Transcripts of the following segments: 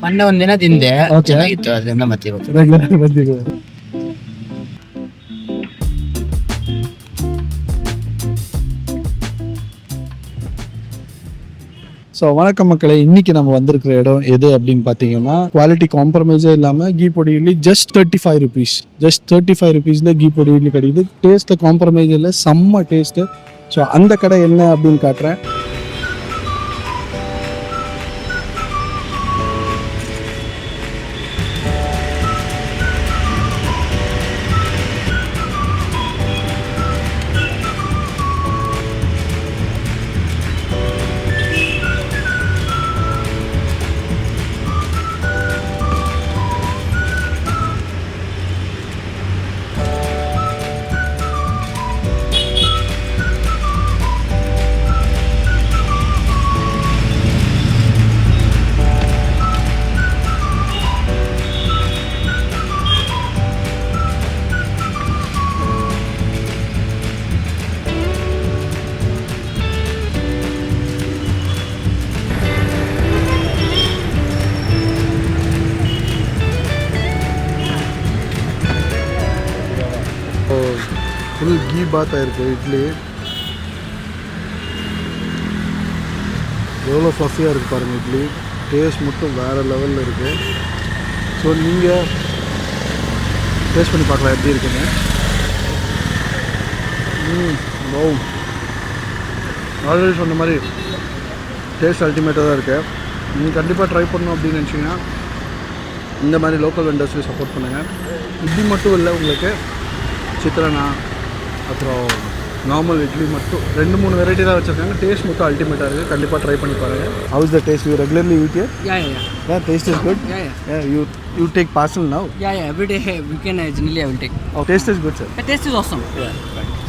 ಮೊನ್ನೆ ಒಂದಿನ ತಿಂದೆ, ಚೆನ್ನಾಗಿತ್ತು. ಅದರಿಂದ ಮತ್ತೆ ಇವತ್ತು ರೆಗ್ಯುಲರ್ ಬಂದಿದೆ. ஸோ வணக்கம் மக்களே, இன்னைக்கு நம்ம வந்திருக்கிற இடம் எது அப்படின்னு பார்த்தீங்கன்னா, குவாலிட்டி காம்ப்ரமைஸே இல்லாமல் ghee podi idli just 35 rupees. Just 35 rupeesல கீ பொடி இட்லி கிடைக்குது. டேஸ்ட்டில் காம்ப்ரமைஸ் இல்லை, செம்ம டேஸ்ட்டு. ஸோ அந்த கடை என்ன அப்படின்னு காட்டுறேன். ஃபுல் கீ பாத் ஆயிருக்கு இட்லி. எவ்வளோ ஃப்ளஃபியாக இருக்குது பாருங்கள் இட்லி. டேஸ்ட் மட்டும் வேறு லெவலில் இருக்குது. ஸோ நீங்கள் டேஸ்ட் பண்ணி பார்க்கலாம் எப்படி இருக்குன்னு. ஆல்ரெடி சொன்ன மாதிரி டேஸ்ட் அல்டிமேட்டாக தான் இருக்குது. நீங்கள் கண்டிப்பாக ட்ரை பண்ணணும் அப்படின்னு நினச்சிங்கன்னா இந்த மாதிரி லோக்கல் வெண்டர்ஸ்க்கு சப்போர்ட் பண்ணுங்கள். இட்லி மட்டும் இல்லை, உங்களுக்கு சித்ரானா அப்புறம் நார்மல் இட்லி மட்டும் 2-3 வெரைட்டி தான் வச்சுருக்காங்க. டேஸ்ட் மட்டும் அல்டிமேட்டாக இருக்குது. கண்டிப்பாக ட்ரை பண்ணி பாருங்கள். How is the taste? You regularly eat here? Yeah, taste is good? Yeah, you take parcel now? Yeah, every day weekend generally I will take. Oh, taste is good, sir. The taste is awesome. Yeah,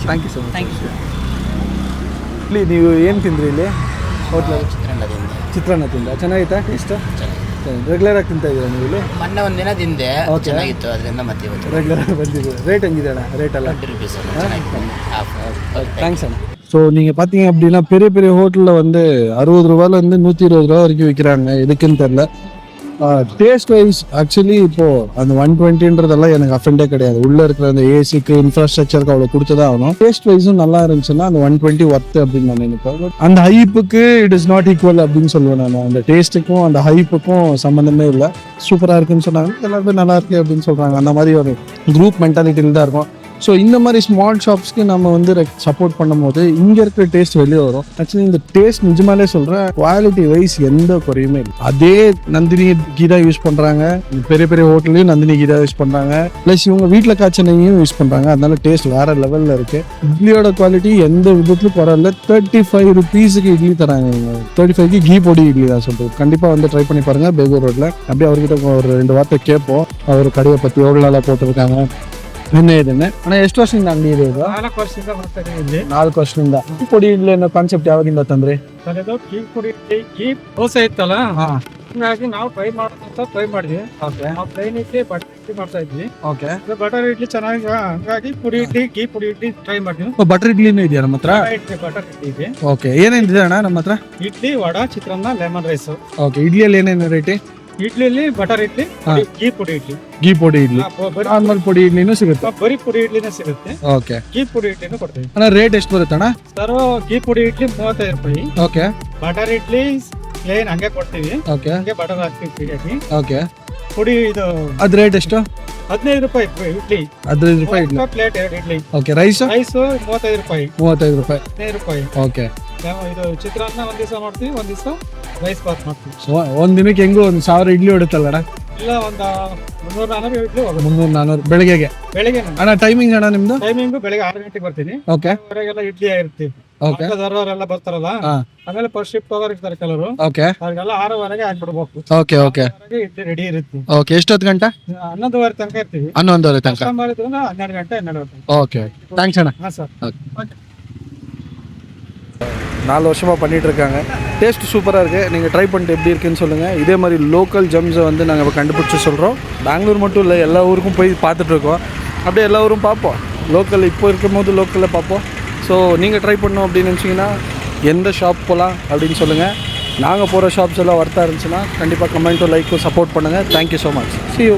thank you so much. Thank you. Idli ನೀವು ಏನು ತಿಂದ್ರಿ ಇಲ್ಲಿ ಹೋಟ್ಲಲ್ಲಿ? ಚಿತ್ರಾನ್ನ ತಿಂದ. ಚೆನ್ನಾಗಿತ್ತಾ taste? Regular ಆಗಿ ತಿಂತಾ ಇದ್ದೀರಾ ನೀವು ಇಲ್ಲಿ? ಮೊನ್ನೆ ಒಂದಿನ ತಿಂದೆ, ಚೆನ್ನಾಗಿತ್ತು. ಅದರಿಂದ ಮತ್ತೆ ಇವತ್ತು ರೆಗ್ಯುಲರ್ ಆಗಿ ಬಂದಿದ್ದೀವಿ. ರೇಟ್ ಹೆಂಗಿದೆ ಅಣ್ಣ? ರೇಟ್ ಎಲ್ಲ 20 rupees. தேங்க்ஸ் அண்ணா. ஸோ நீங்கள் பார்த்தீங்க அப்படின்னா பெரிய பெரிய ஹோட்டலில் வந்து 60 ரூபாயிலேருந்து 120 ரூபா வரைக்கும் விற்கிறாங்க. எதுக்குன்னு தெரில. டேஸ்ட் வைஸ் ஆக்சுவலி இப்போது அந்த 120ன்றதெல்லாம் எனக்கு அஃபெண்டே கிடையாது. உள்ளே இருக்கிற அந்த ஏசிக்கு இன்ஃப்ராஸ்ட்ரக்சருக்கு அவ்வளோ கொடுத்துதான் ஆகணும். டேஸ்ட் வைஸும் நல்லா இருந்துச்சுன்னா அந்த 120 ஒர்த்து அப்படின்னு நான் நினைப்பேன். அந்த ஹைப்புக்கு இட் இஸ் நாட் ஈக்குவல் அப்படின்னு சொல்லுவேன் நான். அந்த டேஸ்ட்டுக்கும் அந்த ஹைப்புக்கும் சம்மந்தமே இல்லை. சூப்பராக இருக்குன்னு சொன்னாங்க, எல்லாருமே நல்லா இருக்கு அப்படின்னு சொல்கிறாங்க. அந்த மாதிரி ஒரு குரூப் மென்டாலிட்டியில் தான் இருக்கும். ஸோ இந்த மாதிரி ஸ்மால் ஷாப்ஸ்க்கு நம்ம வந்து சப்போர்ட் பண்ணும் போது இங்கே இருக்கிற டேஸ்ட் வெளியே வரும். ஆக்சுவலி இந்த டேஸ்ட் நிஜமாலே சொல்கிறேன், குவாலிட்டி வைஸ் எந்த குறையுமே இல்லை. அதே நந்தினி கீ தான் யூஸ் பண்ணுறாங்க. பெரிய பெரிய ஹோட்டல்லையும் நந்தினி கீ தான் யூஸ் பண்ணுறாங்க. ப்ளஸ் இவங்க வீட்டில் காய்ச்ச நெய்யும் யூஸ் பண்ணுறாங்க. அதனால டேஸ்ட் வேறு லெவலில் இருக்குது. இட்லியோட குவாலிட்டி எந்த விதத்துலையும் குறையில. 35 rupeesக்கு இட்லி தராங்க. 35க்கு கீ பொடி இட்லி தான் சொல்கிறது. கண்டிப்பாக வந்து ட்ரை பண்ணி பாருங்கள் பெகூர் ரோட்டில். அப்படியே அவர்கிட்ட ஒரு 2 வார்த்தை கேட்போம். அவர் கடையை பற்றி எவ்வளோ நாளாக போட்டிருக்காங்க என்ன ಏದನ್ನೇ ಅಣ್ಣ ಎಷ್ಟು ವರ್ಷದಿಂದ ಅಂಗಡಿ ಇದೆ ಇದು? 4 ವರ್ಷದಿಂದ ಬರ್ತಾ ಇದೆ ಇಲ್ಲಿ. 4 ವರ್ಷದಿಂದ. ಕೀ ಪೊಡಿ ಇಡ್ಲಿ ಅನ್ನೋ ಕಾನ್ಸೆಪ್ಟ್ ಯಾವಾಗಿಂದ ತಂದ್ರಿ? ಅದು ಕೀ ಪೊಡಿ ಕೀ ದೋಸೆ ಇತ್ತಲ್ಲ, ಹಾಗಾಗಿ ನಾವು ಟ್ರೈ ಮಾಡಿದ್ವಿ. ಓಕೆ. ನಾವು ಪ್ಲೇನ್ ಇಡ್ಲಿ ಬಟರ್ ಇಡ್ಲಿ ಮಾಡ್ತಾ ಇದ್ವಿ. ಓಕೆ. ಬಟರ್ ಇಡ್ಲಿ ಚೆನ್ನಾಗಿ, ಹಂಗಾಗಿ ಪುಡಿ ಇಡ್ಲಿ ಕೀ ಪುಡಿ ಇಡ್ಲಿ ಟ್ರೈ ಮಾಡಿದ್ವಿ. ಬಟರ್ ಇಡ್ಲಿನೂ ಇದೆಯಾ ನಮ್ಮ ಹತ್ರ? ಬಟರ್ ಇಡ್ಲಿ ಇದೆ. ಓಕೆ. ಏನೇನಿದೆ ಅಣ್ಣ ನಮ್ಮ ಹತ್ರ? ಇಡ್ಲಿ, ವಡಾ, ಚಿತ್ರಾನ್ನ, ಲೆಮನ್ ರೈಸ್. ಓಕೆ. ಇಡ್ಲಿಯಲ್ಲಿ ಏನೇನು ವೆರೈಟಿ? ಇಡ್ಲಿಯಲ್ಲಿ ಬಟರ್ ಇಡ್ಲಿ, ಗೀ ಪುಡಿ ಇಡ್ಲಿ. ಗೀ ಪೊಡಿ ಇಡ್ಲಿ. ನಾರ್ಮಲ್ ಪೊಡಿ ಇಡ್ಲಿನೂ ಸಿಗುತ್ತೆ? ಬರೀ ಪುಡಿ ಇಡ್ಲಿನೇ ಸಿಗುತ್ತೆ. ಓಕೆ. ಗೀ ಪುಡಿ ಇಡ್ಲಿನೂ ಕೊಡ್ತೀವಿ. ಅಣ್ಣ ರೇಟ್ ಎಷ್ಟು ಬರುತ್ತೆ ಅಣ್ಣ? ಸರ್, ಗೀ ಪುಡಿ ಇಡ್ಲಿ 35 ರೂಪಾಯಿ. ಓಕೆ. ಬಟರ್ ಇಡ್ಲಿ ಪ್ಲೇನ್ ಹಂಗೆ ಕೊಡ್ತೀವಿ. ಓಕೆ. ಹಂಗೆ ಬಟರ್ ಹಾಕ್ತೀವಿ ಫ್ರೀಯಾಗಿ. ಓಕೆ. ಪುಡಿ ಇದು ಅದ್ ರೇಟ್ ಎಷ್ಟು? 15 ರೂಪಾಯಿ ಇಡ್ಲಿ. 15 ರೂಪಾಯಿ idli. Plate 2 idli. Okay. Rice 35 ರೂಪಾಯಿ. 35 ರೂಪಾಯಿ. 15 ರೂಪಾಯಿ. ಓಕೆ. ಇದು ಚಿತ್ರಾನ್ನ ಒಂದ್ ದಿವಸ ಮಾಡ್ತೀವಿ, ಒಂದ್ ದಿವಸ ರೈಸ್ ಬಾತ್ ಮಾಡ್ತೀವಿ. ಒಂದ್ ದಿನಕ್ಕೆ ಹೆಂಗೋ 1000 ಇಡ್ಲಿ ಹೊಡುತ್ತಲ್ಲ? ಇಲ್ಲ, ಒಂದು 300-400 ಇಡ್ಲಿ ಹೋಗುತ್ತೆ. 300-400 ಬೆಳಗ್ಗೆಗೆ? ಬೆಳಗ್ಗೆ. ಅಣ್ಣ ಟೈಮಿಂಗ್ ಅಣ್ಣ ನಿಮ್ದು? ಟೈಮಿಂಗ್ ಬೆಳಗ್ಗೆ 6 ಗಂಟೆಗೆ ಬರ್ತೀನಿ. ಓಕೆ. ಹೊರಗೆಲ್ಲ ಇಡ್ಲಿ ಇರ್ತೀವಿ. ಓಕೆ. ಎಲ್ಲ ಬರ್ತಾರಲ್ಲ, ಆಮೇಲೆ ಫಸ್ಟ್ ಶಿಫ್ಟ್ ಹೋಗೋರು ಇರ್ತಾರೆ ಕೆಲವರು. ಓಕೆ. ಅವ್ರಿಗೆಲ್ಲ 6:30ಗೆ ಹಾಕ್ಬಿಡ್ಬೇಕು. ಓಕೆ. ಓಕೆ. ಇಡ್ಲಿ ರೆಡಿ ಇರುತ್ತೆ. ಓಕೆ. ಎಷ್ಟೊತ್ತು ಗಂಟೆ? 11:30 ತನಕ ಇರ್ತೀವಿ. 11:30 ತನಕ. 12 ಗಂಟೆ 12. ஓகே. தேங்க்ஸ் அண்ணா. சார். 4 வருஷமாக பண்ணிகிட்ருக்காங்க. டேஸ்ட் சூப்பராக இருக்குது. நீங்கள் ட்ரை பண்ணிட்டு எப்படி இருக்குன்னு சொல்லுங்கள். இதே மாதிரி லோக்கல் ஜம்ஸை வந்து நாங்கள் இப்போ கண்டுபிடிச்சி சொல்கிறோம். பெங்களூர் மட்டும் இல்லை, எல்லா ஊருக்கும் போய் பார்த்துட்ருக்கோம். அப்படியே எல்லா ஊரும் பார்ப்போம். லோக்கல் இப்போ இருக்கும் போது லோக்கலில் பார்ப்போம். ஸோ நீங்கள் ட்ரை பண்ணணும் அப்படின்னு நினச்சிங்கன்னா எந்த ஷாப் போகலாம் அப்படின்னு சொல்லுங்கள். நாங்கள் போகிற ஷாப்ஸ் எல்லாம் ஒர்த்தாக இருந்துச்சுன்னா கண்டிப்பாக கமெண்ட்டும் லைக்கும் சப்போர்ட் பண்ணுங்கள். Thank you so much. See you.